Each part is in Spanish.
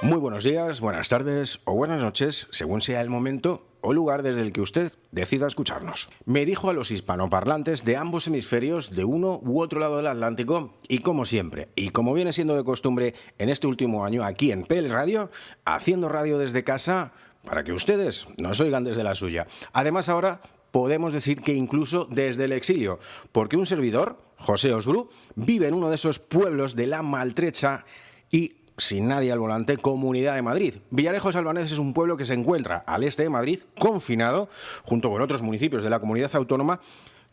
Muy buenos días, buenas tardes o buenas noches, según sea el momento o lugar desde el que usted decida escucharnos. Me dirijo a los hispanoparlantes de ambos hemisferios de uno u otro lado del Atlántico y como siempre, y como viene siendo de costumbre en este último año aquí en PL Radio, haciendo radio desde casa para que ustedes nos oigan desde la suya. Además ahora podemos decir que incluso desde el exilio, porque un servidor, José Osbru, vive en uno de esos pueblos de la maltrecha y sin nadie al volante, Comunidad de Madrid. Villarejo Albanés es un pueblo que se encuentra al este de Madrid, confinado, junto con otros municipios de la comunidad autónoma,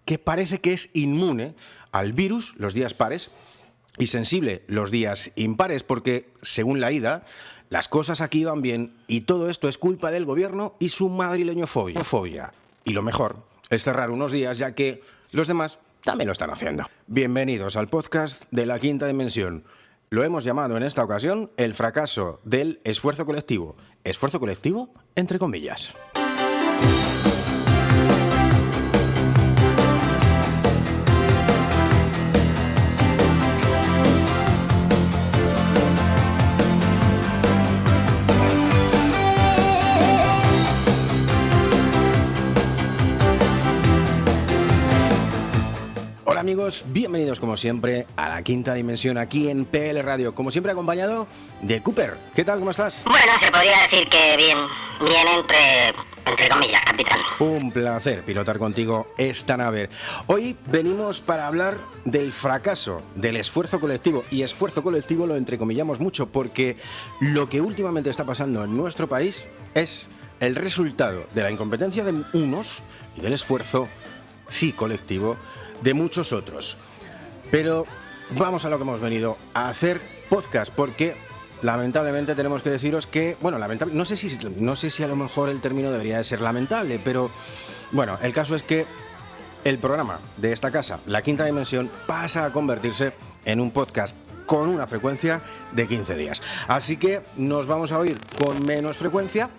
que parece que es inmune al virus los días pares y sensible los días impares, porque, según la IDA, las cosas aquí van bien y todo esto es culpa del gobierno y su madrileñofobia. Y lo mejor es cerrar unos días, ya que los demás también lo están haciendo. Bienvenidos al podcast de La Quinta Dimensión. Lo hemos llamado en esta ocasión el fracaso del esfuerzo colectivo. Esfuerzo colectivo, entre comillas. Hola amigos, bienvenidos como siempre a La Quinta Dimensión aquí en PL Radio, como siempre acompañado de Cooper. ¿Qué tal? ¿Cómo estás? Bueno, se podría decir que bien entre comillas, capitán. Un placer pilotar contigo esta nave. Hoy venimos para hablar del fracaso del esfuerzo colectivo, y esfuerzo colectivo lo entrecomillamos mucho porque lo que últimamente está pasando en nuestro país es el resultado de la incompetencia de unos y del esfuerzo, sí, colectivo, de muchos otros. Pero vamos a lo que hemos venido a hacer podcast, porque lamentablemente tenemos que deciros que, bueno, no sé si a lo mejor el término debería de ser lamentable, pero bueno, el caso es que el programa de esta casa, La Quinta Dimensión, pasa a convertirse en un podcast con una frecuencia de 15 días. Así que nos vamos a oír con menos frecuencia,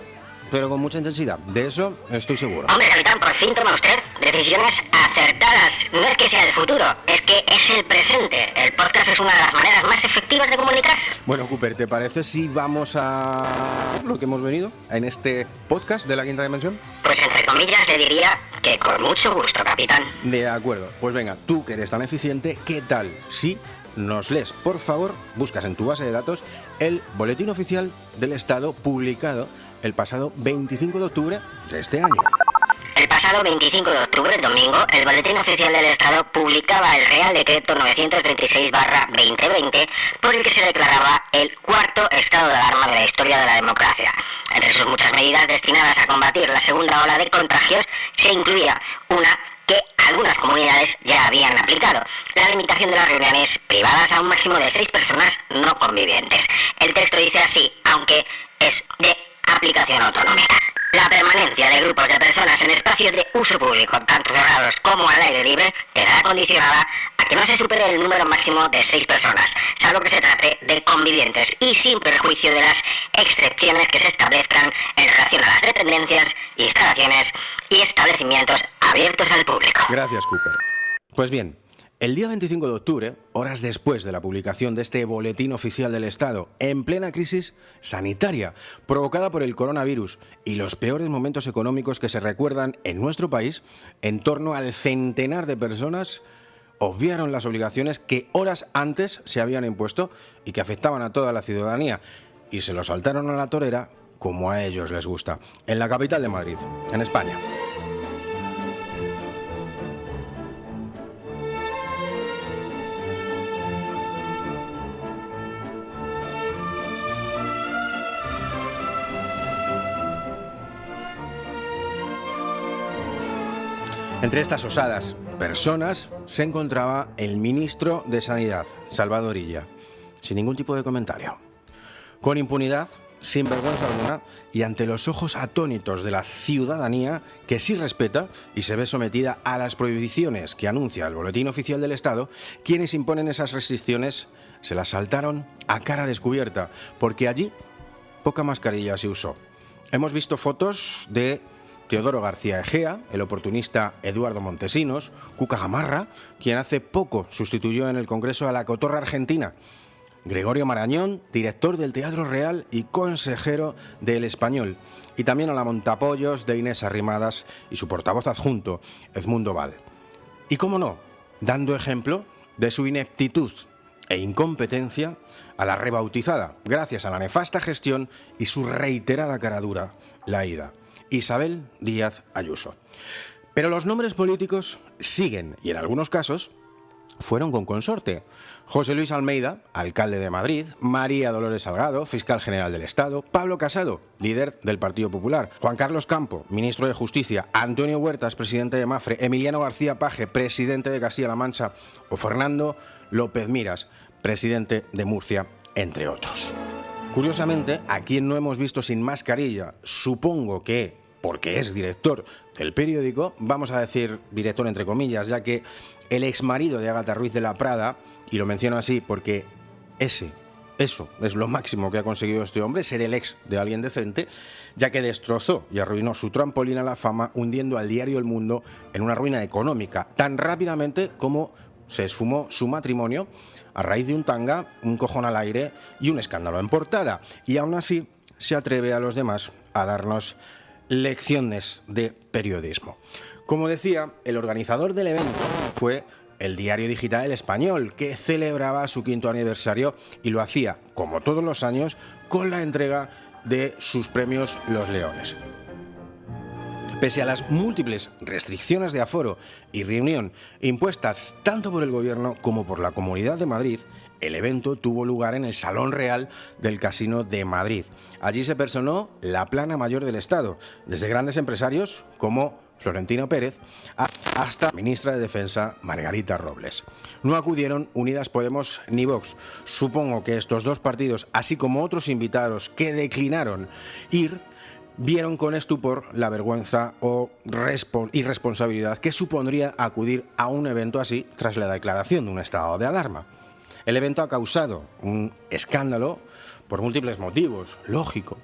pero con mucha intensidad. De eso estoy seguro. Hombre, capitán, por fin toma usted decisiones acertadas. No es que sea el futuro, es que es el presente. El podcast es una de las maneras más efectivas de comunicarse. Bueno, Cooper, ¿te parece si vamos a lo que hemos venido en este podcast de La Quinta Dimensión? Pues entre comillas le diría que con mucho gusto, capitán. De acuerdo. Pues venga, tú que eres tan eficiente, ¿qué tal si nos lees, por favor, buscas en tu base de datos el Boletín Oficial del Estado publicado el pasado 25 de octubre de este año? El pasado 25 de octubre, el domingo, el Boletín Oficial del Estado publicaba el Real Decreto 936/2020, por el que se declaraba el cuarto estado de alarma de la historia de la democracia. Entre sus muchas medidas destinadas a combatir la segunda ola de contagios, se incluía una que algunas comunidades ya habían aplicado: la limitación de las reuniones privadas a un máximo de 6 personas no convivientes. El texto dice así, aunque es de aplicación autonómica: la permanencia de grupos de personas en espacios de uso público, tanto cerrados como al aire libre, quedará condicionada a que no se supere el número máximo de 6 personas, salvo que se trate de convivientes, y sin perjuicio de las excepciones que se establezcan en relación a las dependencias, instalaciones y establecimientos abiertos al público. Gracias, Cooper. Pues bien, el día 25 de octubre, horas después de la publicación de este Boletín Oficial del Estado, en plena crisis sanitaria provocada por el coronavirus y los peores momentos económicos que se recuerdan en nuestro país, en torno al centenar de personas obviaron las obligaciones que horas antes se habían impuesto y que afectaban a toda la ciudadanía, y se lo saltaron a la torera como a ellos les gusta, en la capital de Madrid, en España. Entre estas osadas personas se encontraba el ministro de Sanidad, Salvador Illa, sin ningún tipo de comentario. Con impunidad, sin vergüenza alguna y ante los ojos atónitos de la ciudadanía que sí respeta y se ve sometida a las prohibiciones que anuncia el Boletín Oficial del Estado, quienes imponen esas restricciones se las saltaron a cara descubierta, porque allí poca mascarilla se usó. Hemos visto fotos de Teodoro García Egea, el oportunista Eduardo Montesinos, Cuca Gamarra, quien hace poco sustituyó en el Congreso a la cotorra argentina, Gregorio Marañón, director del Teatro Real y consejero del Español, y también a la montapollos de Inés Arrimadas y su portavoz adjunto, Edmundo Val. Y cómo no, dando ejemplo de su ineptitud e incompetencia a la rebautizada, gracias a la nefasta gestión y su reiterada caradura, la ida, Isabel Díaz Ayuso. Pero los nombres políticos siguen, y en algunos casos fueron con consorte. José Luis Almeida, alcalde de Madrid, María Dolores Salgado, fiscal general del Estado, Pablo Casado, líder del Partido Popular, Juan Carlos Campo, ministro de Justicia, Antonio Huertas, presidente de Mafre, Emiliano García Paje, presidente de Castilla-La Mancha, o Fernando López Miras, presidente de Murcia, entre otros. Curiosamente, a quien no hemos visto sin mascarilla, supongo que porque es director del periódico, vamos a decir director entre comillas, ya que el exmarido de Ágata Ruiz de la Prada, y lo menciono así porque eso es lo máximo que ha conseguido este hombre, ser el ex de alguien decente, ya que destrozó y arruinó su trampolín a la fama, hundiendo al diario El Mundo en una ruina económica, tan rápidamente como se esfumó su matrimonio a raíz de un tanga, un cojón al aire y un escándalo en portada. Y aún así se atreve a los demás a darnos lecciones de periodismo. Como decía, el organizador del evento fue el diario digital El Español, que celebraba su 5º aniversario y lo hacía, como todos los años, con la entrega de sus premios Los Leones. Pese a las múltiples restricciones de aforo y reunión impuestas tanto por el Gobierno como por la Comunidad de Madrid, el evento tuvo lugar en el Salón Real del Casino de Madrid. Allí se personó la plana mayor del Estado, desde grandes empresarios como Florentino Pérez hasta la ministra de Defensa Margarita Robles. No acudieron Unidas Podemos ni Vox. Supongo que estos dos partidos, así como otros invitados que declinaron ir, vieron con estupor la vergüenza o irresponsabilidad que supondría acudir a un evento así tras la declaración de un estado de alarma. El evento ha causado un escándalo por múltiples motivos, lógico.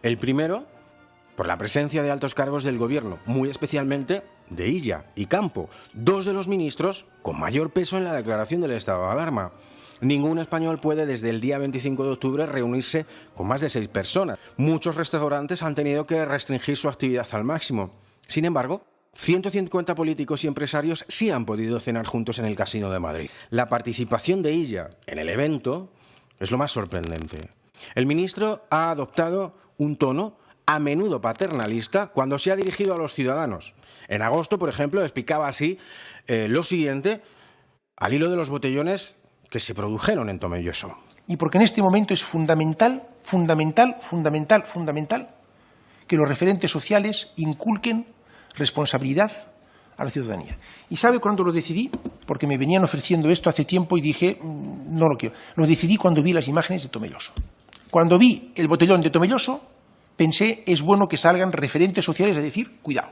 El primero, por la presencia de altos cargos del Gobierno, muy especialmente de Illa y Campo, dos de los ministros con mayor peso en la declaración del estado de alarma. Ningún español puede desde el día 25 de octubre reunirse con más de 6 personas. Muchos restaurantes han tenido que restringir su actividad al máximo. Sin embargo, 150 políticos y empresarios sí han podido cenar juntos en el Casino de Madrid. La participación de Illa en el evento es lo más sorprendente. El ministro ha adoptado un tono a menudo paternalista cuando se ha dirigido a los ciudadanos. En agosto, por ejemplo, explicaba así lo siguiente al hilo de los botellones que se produjeron en Tomelloso. Y porque en este momento es fundamental que los referentes sociales inculquen responsabilidad a la ciudadanía. ¿Y sabe cuándo lo decidí? Porque me venían ofreciendo esto hace tiempo y dije, no lo quiero. Lo decidí cuando vi las imágenes de Tomelloso. Cuando vi el botellón de Tomelloso, pensé, es bueno que salgan referentes sociales a decir, cuidado.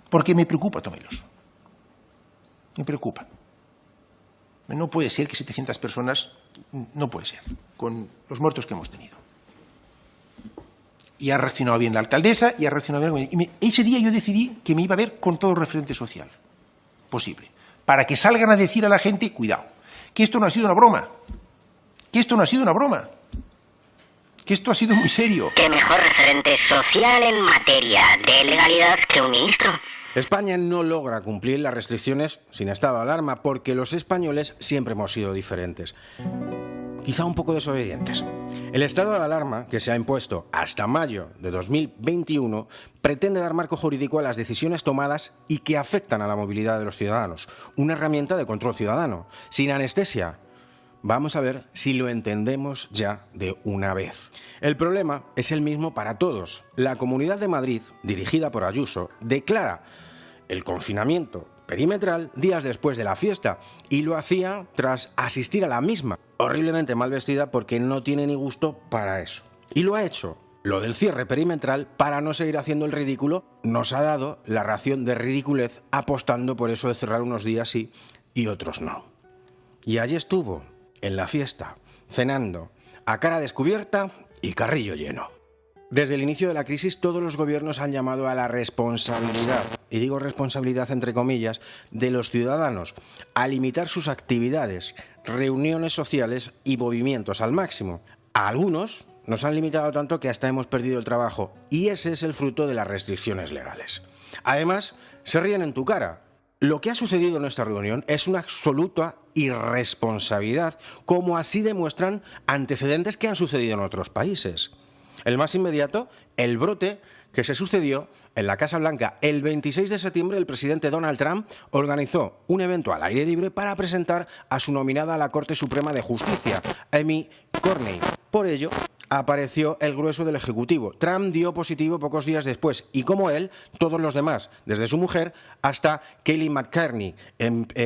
Porque me preocupa Tomelloso. Me preocupa. No puede ser que 700 personas, no puede ser, con los muertos que hemos tenido. Y ha reaccionado bien la alcaldesa, y ha reaccionado bien. Ese día yo decidí que me iba a ver con todo el referente social posible, para que salgan a decir a la gente, cuidado, que esto no ha sido una broma, que esto no ha sido una broma, que esto ha sido muy serio. ¿Qué mejor referente social en materia de legalidad que un ministro? España no logra cumplir las restricciones sin estado de alarma porque los españoles siempre hemos sido diferentes. Quizá un poco desobedientes. El estado de alarma, que se ha impuesto hasta mayo de 2021, pretende dar marco jurídico a las decisiones tomadas y que afectan a la movilidad de los ciudadanos. Una herramienta de control ciudadano, sin anestesia. Vamos a ver si lo entendemos ya de una vez. El problema es el mismo para todos. La Comunidad de Madrid, dirigida por Ayuso, declara el confinamiento perimetral días después de la fiesta y lo hacía tras asistir a la misma. horriblemente mal vestida porque no tiene ni gusto para eso. Y lo ha hecho. Lo del cierre perimetral, para no seguir haciendo el ridículo, nos ha dado la ración de ridiculez apostando por eso de cerrar unos días sí y otros no. Y allí estuvo, en la fiesta, cenando, a cara descubierta y carrillo lleno. Desde el inicio de la crisis, todos los gobiernos han llamado a la responsabilidad, y digo responsabilidad entre comillas, de los ciudadanos, a limitar sus actividades, reuniones sociales y movimientos al máximo. A algunos nos han limitado tanto que hasta hemos perdido el trabajo, y ese es el fruto de las restricciones legales. Además, se ríen en tu cara. Lo que ha sucedido en nuestra reunión es una absoluta irresponsabilidad, como así demuestran antecedentes que han sucedido en otros países. El más inmediato, el brote que se sucedió en la Casa Blanca. El 26 de septiembre, el presidente Donald Trump organizó un evento al aire libre para presentar a su nominada a la Corte Suprema de Justicia, Amy Coney. Por ello, apareció el grueso del Ejecutivo. Trump dio positivo pocos días después y, como él, todos los demás, desde su mujer hasta Kayleigh McEnany,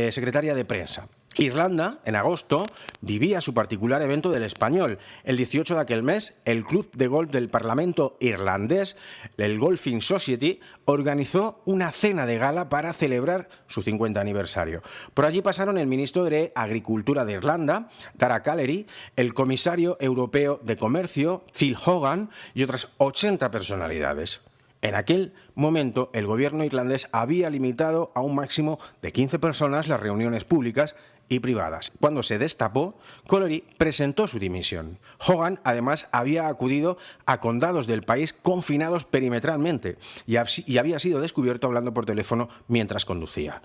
secretaria de prensa. Irlanda, en agosto, vivía su particular evento del Español. El 18 de aquel mes, el club de golf del Parlamento irlandés, el Golfing Society, organizó una cena de gala para celebrar su 50 aniversario. Por allí pasaron el ministro de Agricultura de Irlanda, Tara Callery, el comisario europeo de Comercio, Phil Hogan, y otras 80 personalidades. En aquel momento, el gobierno irlandés había limitado a un máximo de 15 personas las reuniones públicas y privadas. Cuando se destapó, Callery presentó su dimisión. Hogan, además, había acudido a condados del país confinados perimetralmente y había sido descubierto hablando por teléfono mientras conducía.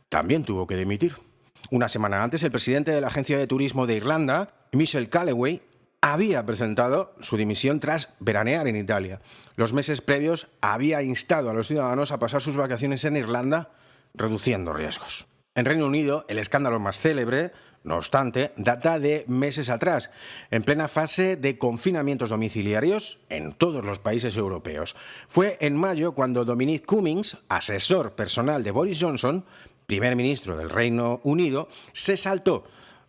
También tuvo que dimitir. Una semana antes, el presidente de la Agencia de Turismo de Irlanda, Michael Callaway, había presentado su dimisión tras veranear en Italia. Los meses previos había instado a los ciudadanos a pasar sus vacaciones en Irlanda, reduciendo riesgos. En Reino Unido, el escándalo más célebre, no obstante, data de meses atrás, en plena fase de confinamientos domiciliarios en todos los países europeos. Fue en mayo cuando Dominic Cummings, asesor personal de Boris Johnson, primer ministro del Reino Unido, se saltó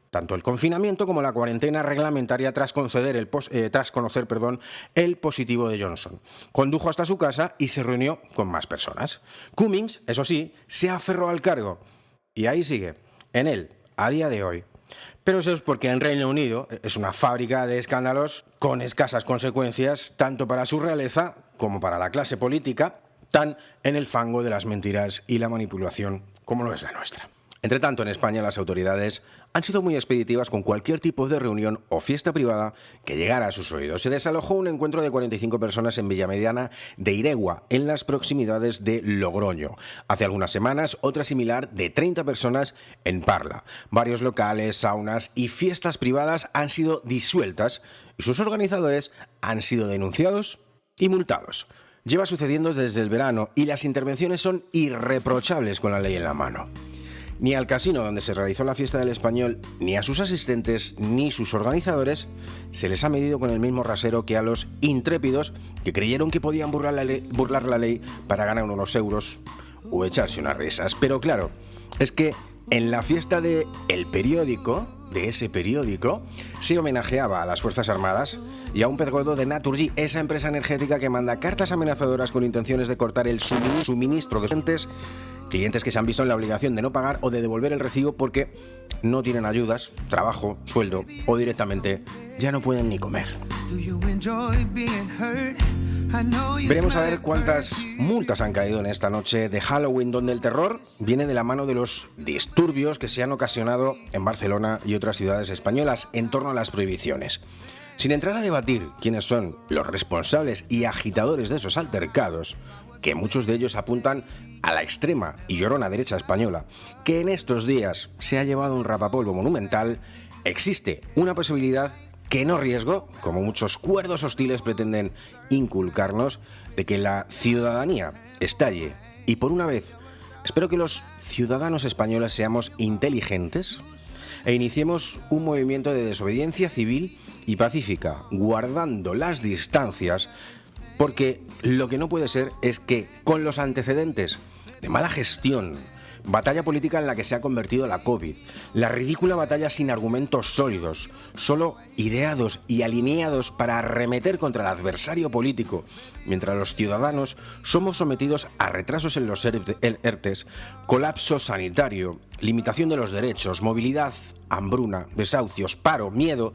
tanto el confinamiento como la cuarentena reglamentaria tras conocer el positivo de Johnson. Condujo hasta su casa y se reunió con más personas. Cummings, eso sí, se aferró al cargo. Y ahí sigue, en él, a día de hoy. Pero eso es porque el Reino Unido es una fábrica de escándalos con escasas consecuencias tanto para su realeza como para la clase política, tan en el fango de las mentiras y la manipulación como lo es la nuestra. Entre tanto, en España las autoridades han sido muy expeditivas con cualquier tipo de reunión o fiesta privada que llegara a sus oídos. Se desalojó un encuentro de 45 personas en Villamediana de Iregua, en las proximidades de Logroño. Hace algunas semanas, otra similar de 30 personas en Parla. Varios locales, saunas y fiestas privadas han sido disueltas y sus organizadores han sido denunciados y multados. Lleva sucediendo desde el verano y las intervenciones son irreprochables con la ley en la mano. Ni al casino donde se realizó la fiesta del Español, ni a sus asistentes, ni sus organizadores, se les ha medido con el mismo rasero que a los intrépidos que creyeron que podían burlar la ley para ganar unos euros o echarse unas risas. Pero claro, es que en la fiesta de ese periódico, se homenajeaba a las Fuerzas Armadas y a un pez gordo de Naturgy, esa empresa energética que manda cartas amenazadoras con intenciones de cortar el suministro de clientes que se han visto en la obligación de no pagar o de devolver el recibo porque no tienen ayudas, trabajo, sueldo o directamente ya no pueden ni comer. Veremos a ver cuántas multas han caído en esta noche de Halloween, donde el terror viene de la mano de los disturbios que se han ocasionado en Barcelona y otras ciudades españolas en torno a las prohibiciones. Sin entrar a debatir quiénes son los responsables y agitadores de esos altercados, que muchos de ellos apuntan a la extrema y llorona derecha española, que en estos días se ha llevado un rapapolvo monumental, existe una posibilidad que no riesgo, como muchos cuerdos hostiles pretenden inculcarnos, de que la ciudadanía estalle. Y por una vez, espero que los ciudadanos españoles seamos inteligentes e iniciemos un movimiento de desobediencia civil y pacífica, guardando las distancias, porque lo que no puede ser es que con los antecedentes de mala gestión, batalla política en la que se ha convertido la COVID, la ridícula batalla sin argumentos sólidos, solo ideados y alineados para arremeter contra el adversario político, mientras los ciudadanos somos sometidos a retrasos en los ERTEs, colapso sanitario, limitación de los derechos, movilidad, hambruna, desahucios, paro, miedo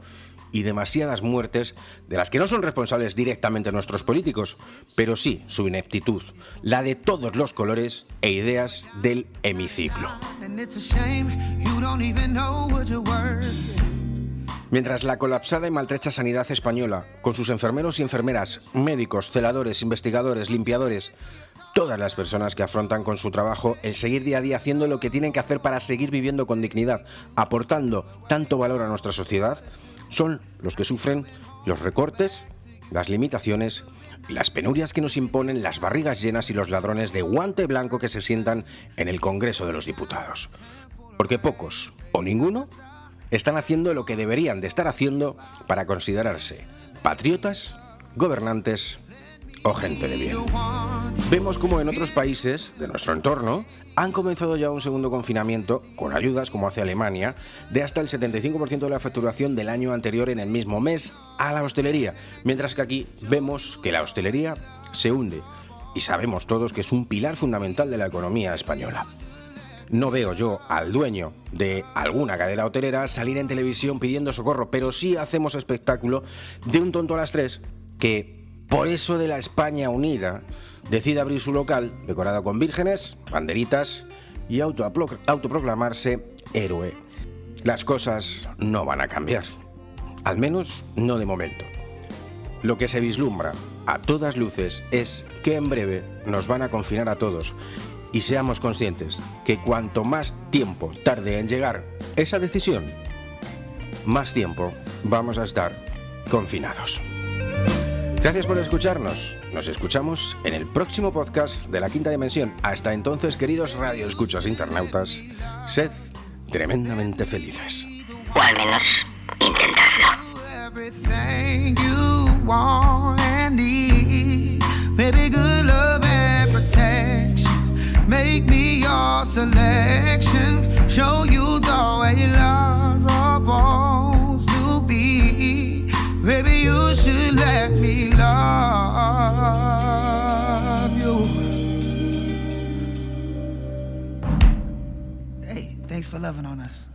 y demasiadas muertes de las que no son responsables directamente nuestros políticos, pero sí su ineptitud, la de todos los colores e ideas del hemiciclo. Mientras la colapsada y maltrecha sanidad española, con sus enfermeros y enfermeras, médicos, celadores, investigadores, limpiadores, todas las personas que afrontan con su trabajo el seguir día a día haciendo lo que tienen que hacer para seguir viviendo con dignidad, aportando tanto valor a nuestra sociedad, son los que sufren los recortes, las limitaciones y las penurias que nos imponen las barrigas llenas y los ladrones de guante blanco que se sientan en el Congreso de los Diputados. Porque pocos, o ninguno, están haciendo lo que deberían de estar haciendo para considerarse patriotas, gobernantes o gente de bien. Vemos como en otros países de nuestro entorno han comenzado ya un segundo confinamiento, con ayudas, como hace Alemania, de hasta el 75% de la facturación del año anterior en el mismo mes a la hostelería, mientras que aquí vemos que la hostelería se hunde, y sabemos todos que es un pilar fundamental de la economía española. No veo yo al dueño de alguna cadena hotelera salir en televisión pidiendo socorro, pero sí hacemos espectáculo de un tonto a las 3 que, por eso de la España unida, decide abrir su local decorado con vírgenes, banderitas y autoproclamarse héroe. Las cosas no van a cambiar, al menos no de momento. Lo que se vislumbra a todas luces es que en breve nos van a confinar a todos, y seamos conscientes que cuanto más tiempo tarde en llegar esa decisión, más tiempo vamos a estar confinados. Gracias por escucharnos. Nos escuchamos en el próximo podcast de La Quinta Dimensión. Hasta entonces, queridos radioescuchas internautas, sed tremendamente felices. O al menos intentadlo. Make me your selection, show you the way love's supposed to be. Baby, you should let me love you. Hey, thanks for loving on us.